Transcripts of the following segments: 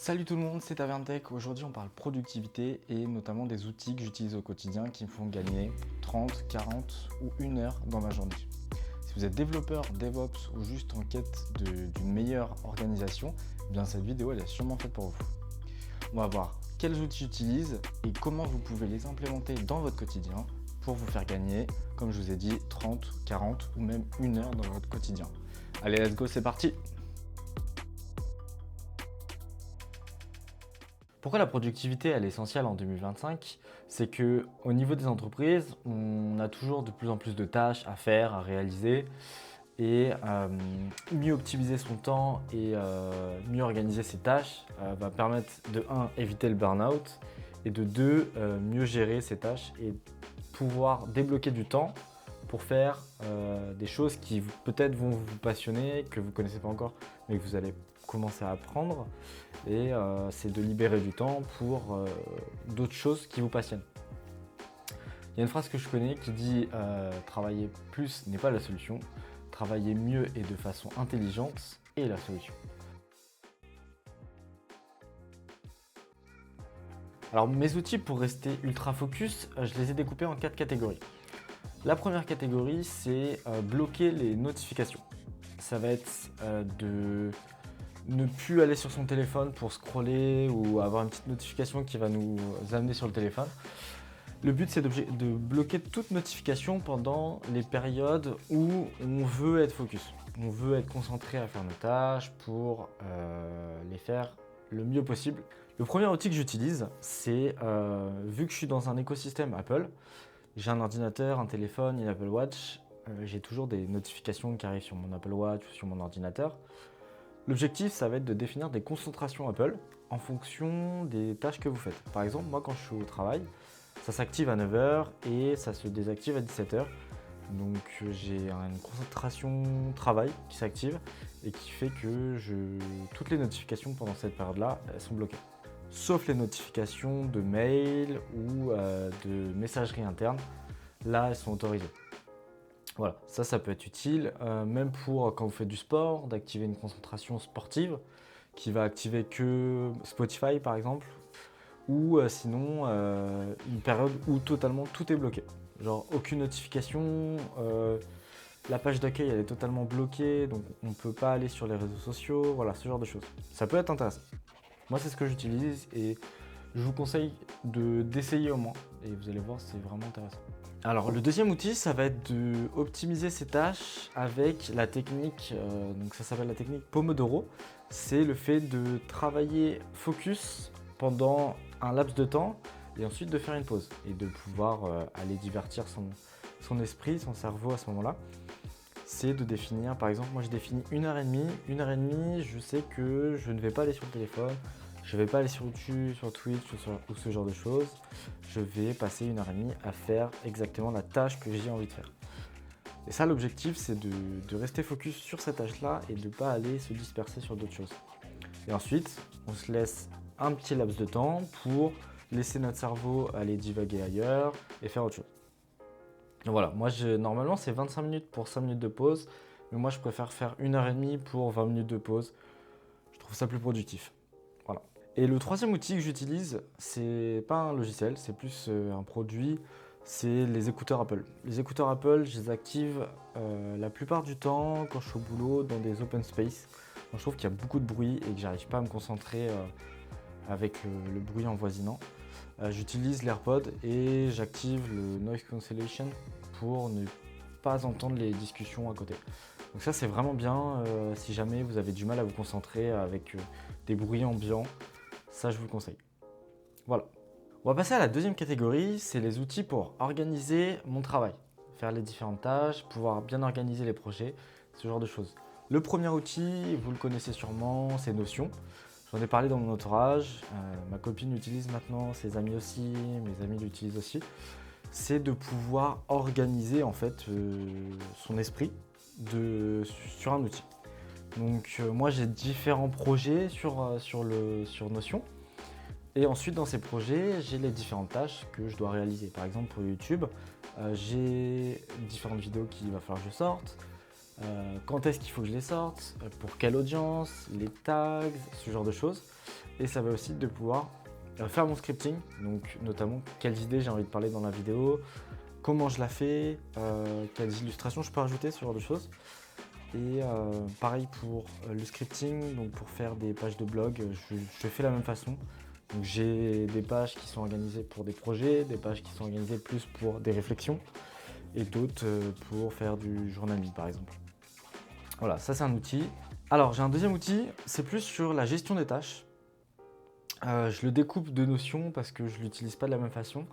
Salut tout le monde, c'est Taverntech. Aujourd'hui, on parle productivité et notamment des outils que j'utilise au quotidien qui me font gagner 30, 40 ou 1 heure dans ma journée. Si vous êtes développeur, DevOps ou juste en quête d'une meilleure organisation, eh bien cette vidéo elle est sûrement faite pour vous. On va voir quels outils j'utilise et comment vous pouvez les implémenter dans votre quotidien pour vous faire gagner, comme je vous ai dit, 30, 40 ou même 1 heure dans votre quotidien. Allez, let's go, c'est parti! Pourquoi la productivité elle est essentielle en 2025? C'est que au niveau des entreprises, on a toujours de plus en plus de tâches à faire, à réaliser et mieux optimiser son temps et mieux organiser ses tâches va permettre de 1 éviter le burn-out et de 2 mieux gérer ses tâches et pouvoir débloquer du temps pour faire des choses qui peut-être vont vous passionner, que vous ne connaissez pas encore, mais que vous allez commencer à apprendre. Et c'est de libérer du temps pour d'autres choses qui vous passionnent. Il y a une phrase que je connais qui dit travailler plus n'est pas la solution, travailler mieux et de façon intelligente est la solution. Alors mes outils pour rester ultra focus, je les ai découpés en 4 catégories. La première catégorie, c'est bloquer les notifications. Ça va être de ne plus aller sur son téléphone pour scroller ou avoir une petite notification qui va nous amener sur le téléphone. Le but, c'est de bloquer toute notification pendant les périodes où on veut être focus. On veut être concentré à faire nos tâches pour les faire le mieux possible. Le premier outil que j'utilise, c'est vu que je suis dans un écosystème Apple, j'ai un ordinateur, un téléphone, une Apple Watch. J'ai toujours des notifications qui arrivent sur mon Apple Watch ou sur mon ordinateur. L'objectif, ça va être de définir des concentrations Apple en fonction des tâches que vous faites. Par exemple, moi, quand je suis au travail, ça s'active à 9 heures et ça se désactive à 17 heures. Donc, j'ai une concentration travail qui s'active et qui fait que toutes les notifications pendant cette période-là, elles sont bloquées. Sauf les notifications de mail ou de messagerie interne. Là, elles sont autorisées. Voilà, ça peut être utile, même pour quand vous faites du sport, d'activer une concentration sportive qui va activer que Spotify par exemple, ou sinon une période où totalement tout est bloqué. Genre aucune notification, la page d'accueil elle est totalement bloquée, donc on ne peut pas aller sur les réseaux sociaux, voilà ce genre de choses. Ça peut être intéressant. Moi c'est ce que j'utilise et je vous conseille d'essayer au moins et vous allez voir c'est vraiment intéressant. Alors le deuxième outil ça va être d'optimiser ses tâches avec la technique, donc ça s'appelle la technique Pomodoro. C'est le fait de travailler focus pendant un laps de temps et ensuite de faire une pause et de pouvoir aller divertir son esprit, son cerveau à ce moment-là. C'est de définir, par exemple, moi je définis 1 h 30. 1 h 30, je sais que je ne vais pas aller sur le téléphone, je ne vais pas aller sur YouTube, sur Twitch ou ce genre de choses. Je vais passer 1 h 30 à faire exactement la tâche que j'ai envie de faire. Et ça, l'objectif, c'est de rester focus sur cette tâche-là et de ne pas aller se disperser sur d'autres choses. Et ensuite, on se laisse un petit laps de temps pour laisser notre cerveau aller divaguer ailleurs et faire autre chose. Voilà, moi normalement c'est 25 minutes pour 5 minutes de pause, mais moi je préfère faire 1 h 30 pour 20 minutes de pause. Je trouve ça plus productif. Voilà. Et le troisième outil que j'utilise, c'est pas un logiciel, c'est plus un produit, c'est les écouteurs Apple. Les écouteurs Apple, je les active la plupart du temps quand je suis au boulot dans des open space. Moi, je trouve qu'il y a beaucoup de bruit et que j'arrive pas à me concentrer avec le bruit envoisinant. J'utilise l'AirPod et j'active le Noise Cancellation pour ne pas entendre les discussions à côté. Donc ça c'est vraiment bien si jamais vous avez du mal à vous concentrer avec des bruits ambiants, ça je vous le conseille. Voilà. On va passer à la deuxième catégorie, c'est les outils pour organiser mon travail, faire les différentes tâches, pouvoir bien organiser les projets, ce genre de choses. Le premier outil, vous le connaissez sûrement, c'est Notion. J'en ai parlé dans mon entourage, ma copine l'utilise maintenant, ses amis aussi, mes amis l'utilisent aussi. C'est de pouvoir organiser en fait son esprit sur un outil. Donc moi j'ai différents projets sur Notion. Et ensuite dans ces projets, j'ai les différentes tâches que je dois réaliser. Par exemple pour YouTube, j'ai différentes vidéos qu'il va falloir que je sorte. Quand est-ce qu'il faut que je les sorte, pour quelle audience, les tags, ce genre de choses. et ça va aussi de pouvoir faire mon scripting, donc notamment quelles idées j'ai envie de parler dans la vidéo, comment je la fais, quelles illustrations je peux rajouter, ce genre de choses. Et pareil pour le scripting, donc pour faire des pages de blog, je fais la même façon. Donc j'ai des pages qui sont organisées pour des projets, des pages qui sont organisées plus pour des réflexions et d'autres pour faire du journaling par exemple. Voilà, ça c'est un outil. Alors j'ai un deuxième outil, c'est plus sur la gestion des tâches. Je le découpe de Notion parce que je ne l'utilise pas de la même façon,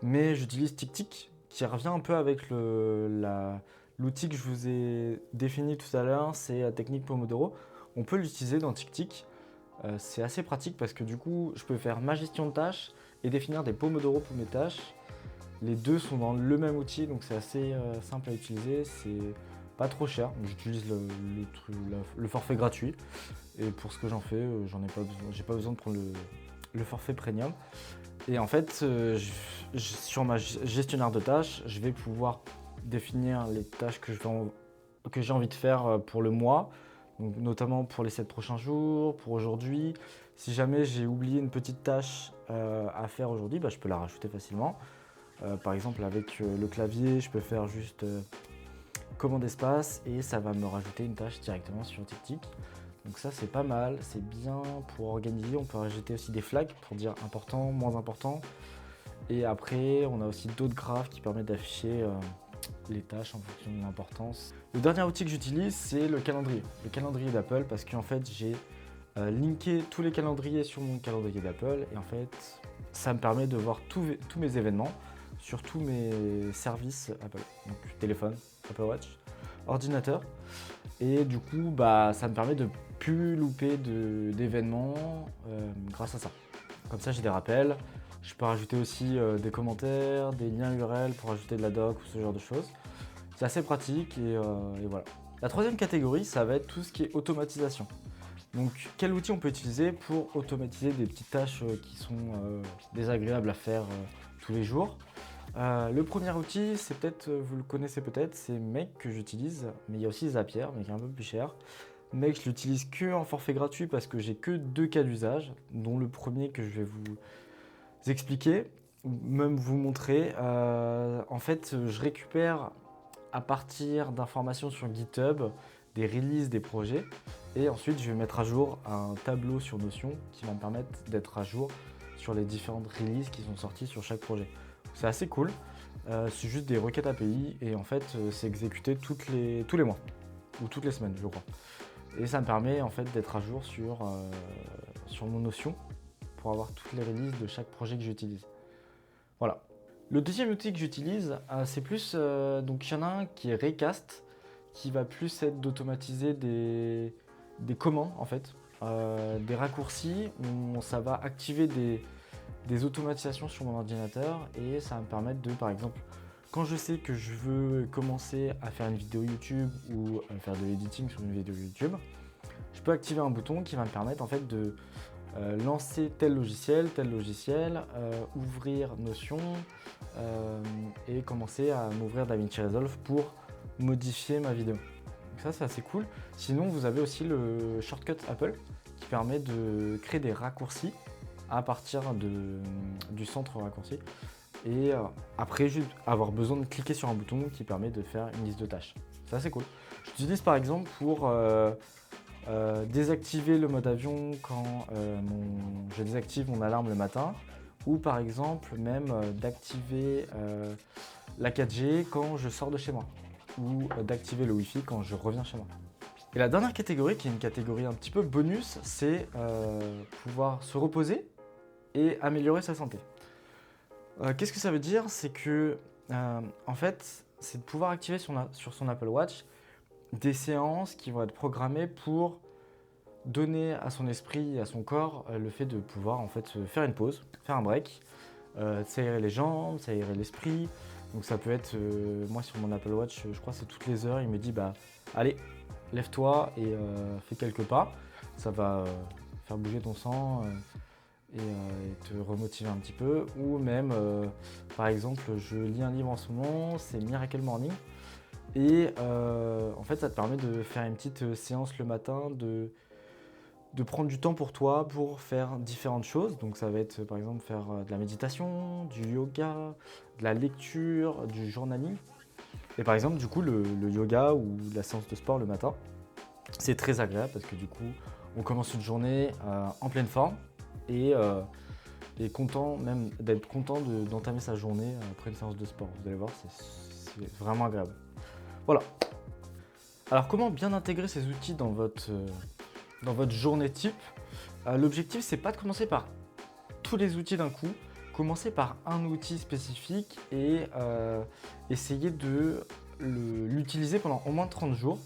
mais j'utilise TickTick qui revient un peu avec l'outil que je vous ai défini tout à l'heure, c'est la technique Pomodoro. On peut l'utiliser dans TickTick. C'est assez pratique parce que du coup, je peux faire ma gestion de tâches et définir des Pomodoro pour mes tâches. Les deux sont dans le même outil, donc c'est assez simple à utiliser. C'est pas trop cher. J'utilise le forfait gratuit. Et pour ce que j'en fais, j'en ai pas besoin. J'ai pas besoin de prendre le forfait premium. Et en fait, sur ma gestionnaire de tâches, je vais pouvoir définir les tâches que j'ai envie de faire pour le mois. Donc, notamment pour les 7 prochains jours, pour aujourd'hui. Si jamais j'ai oublié une petite tâche à faire aujourd'hui, je peux la rajouter facilement. Par exemple, avec le clavier, je peux faire juste commande espace et ça va me rajouter une tâche directement sur TickTick. Donc ça, c'est pas mal, c'est bien pour organiser. On peut rajouter aussi des flags pour dire important, moins important. Et après, on a aussi d'autres graphes qui permettent d'afficher les tâches en fonction de l'importance. Le dernier outil que j'utilise, c'est le calendrier d'Apple, parce qu'en fait, j'ai linké tous les calendriers sur mon calendrier d'Apple, et en fait, ça me permet de voir tous mes événements sur tous mes services Apple, donc téléphone, Apple Watch, ordinateur, et du coup, ça me permet de plus louper d'événements grâce à ça. Comme ça, j'ai des rappels. Je peux rajouter aussi des commentaires, des liens URL pour ajouter de la doc ou ce genre de choses. C'est assez pratique et voilà. La troisième catégorie, ça va être tout ce qui est automatisation. Donc, quel outil on peut utiliser pour automatiser des petites tâches qui sont désagréables à faire tous les jours. Le premier outil, c'est peut-être, vous le connaissez peut-être, c'est Make que j'utilise, mais il y a aussi Zapier, mais qui est un peu plus cher. Make, je l'utilise que en forfait gratuit parce que j'ai que 2 cas d'usage, dont le premier que je vais vous expliquer, même vous montrer. En fait, je récupère à partir d'informations sur GitHub des releases des projets et ensuite je vais mettre à jour un tableau sur Notion qui va me permettre d'être à jour sur les différentes releases qui sont sorties sur chaque projet. C'est assez cool, c'est juste des requêtes API et en fait c'est exécuté tous les mois ou toutes les semaines je crois. Et ça me permet en fait d'être à jour sur mon Notion pour avoir toutes les releases de chaque projet que j'utilise. Voilà. Le deuxième outil que j'utilise, c'est plus, donc il y en a un qui est Raycast, qui va plus être d'automatiser des commandes en fait, des raccourcis où ça va activer des automatisations sur mon ordinateur et ça va me permettre de, par exemple, quand je sais que je veux commencer à faire une vidéo YouTube ou à faire de l'editing sur une vidéo YouTube, je peux activer un bouton qui va me permettre en fait de lancer tel logiciel, ouvrir Notion et commencer à m'ouvrir DaVinci Resolve pour modifier ma vidéo. Donc ça c'est assez cool. Sinon vous avez aussi le shortcut Apple qui permet de créer des raccourcis à partir du centre raccourci et après juste avoir besoin de cliquer sur un bouton qui permet de faire une liste de tâches. C'est assez cool. J'utilise par exemple pour désactiver le mode avion quand je désactive mon alarme le matin ou par exemple même d'activer la 4G quand je sors de chez moi ou d'activer le Wi-Fi quand je reviens chez moi. Et la dernière catégorie, qui est une catégorie un petit peu bonus, c'est pouvoir se reposer et améliorer sa santé. Qu'est-ce que ça veut dire? C'est que en fait, c'est de pouvoir activer sur son Apple Watch des séances qui vont être programmées pour donner à son esprit et à son corps le fait de pouvoir en fait faire une pause, faire un break, s'aérer les jambes, s'aérer l'esprit. Donc ça peut être, moi sur mon Apple Watch, je crois que c'est toutes les heures, il me dit allez, lève-toi et fais quelques pas. Ça va faire bouger ton sang et te remotiver un petit peu. Ou même, par exemple, je lis un livre en ce moment, c'est Miracle Morning. Et en fait, ça te permet de faire une petite séance le matin de prendre du temps pour toi pour faire différentes choses. Donc ça va être par exemple faire de la méditation, du yoga, de la lecture, du journaling. Et par exemple, du coup, le yoga ou la séance de sport le matin, c'est très agréable parce que du coup, on commence une journée en pleine forme et, content même d'être content d'entamer sa journée après une séance de sport. Vous allez voir, c'est vraiment agréable. Voilà. Alors comment bien intégrer ces outils dans votre journée type? L'objectif, c'est pas de commencer par tous les outils d'un coup. Commencer par un outil spécifique et essayer de l'utiliser pendant au moins 30 jours.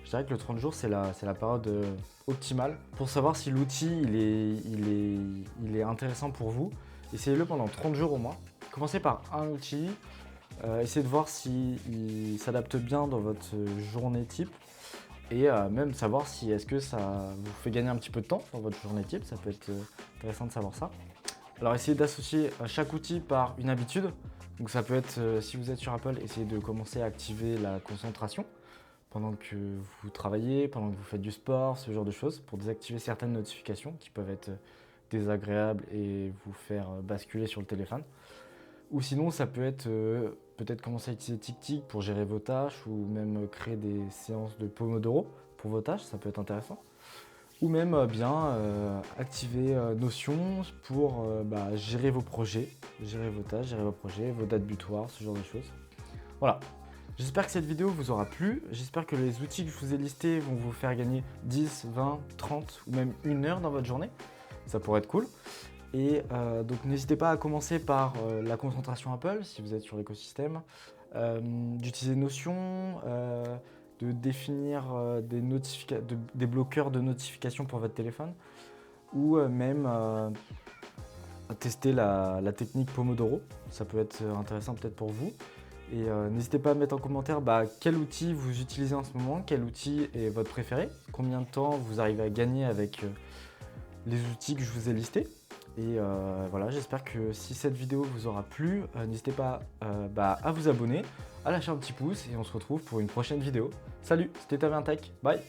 Je dirais que le 30 jours, c'est la période optimale pour savoir si l'outil il est intéressant pour vous. Essayez-le pendant 30 jours au moins. Commencez par un outil, essayez de voir s'il s'adapte bien dans votre journée type et même savoir si est-ce que ça vous fait gagner un petit peu de temps dans votre journée type. Ça peut être intéressant de savoir ça. Alors essayez d'associer chaque outil par une habitude. Donc ça peut être, si vous êtes sur Apple, essayez de commencer à activer la concentration pendant que vous travaillez, pendant que vous faites du sport, ce genre de choses, pour désactiver certaines notifications qui peuvent être désagréables et vous faire basculer sur le téléphone. Ou sinon, ça peut être peut-être commencer à utiliser TickTick pour gérer vos tâches ou même créer des séances de Pomodoro pour vos tâches, ça peut être intéressant. Ou même activer Notion pour gérer vos projets, gérer vos tâches, gérer vos projets, vos dates butoirs, ce genre de choses. Voilà. J'espère que cette vidéo vous aura plu. J'espère que les outils que je vous ai listés vont vous faire gagner 10, 20, 30 ou même 1 heure dans votre journée. Ça pourrait être cool. Et donc n'hésitez pas à commencer par la concentration Apple si vous êtes sur l'écosystème, d'utiliser Notion, de définir des bloqueurs de notifications pour votre téléphone ou même tester la technique Pomodoro. Ça peut être intéressant peut-être pour vous. Et n'hésitez pas à mettre en commentaire quel outil vous utilisez en ce moment, quel outil est votre préféré, combien de temps vous arrivez à gagner avec les outils que je vous ai listés. Et voilà, j'espère que si cette vidéo vous aura plu, n'hésitez pas à vous abonner, à lâcher un petit pouce et on se retrouve pour une prochaine vidéo. Salut, c'était Tavien Tech, bye!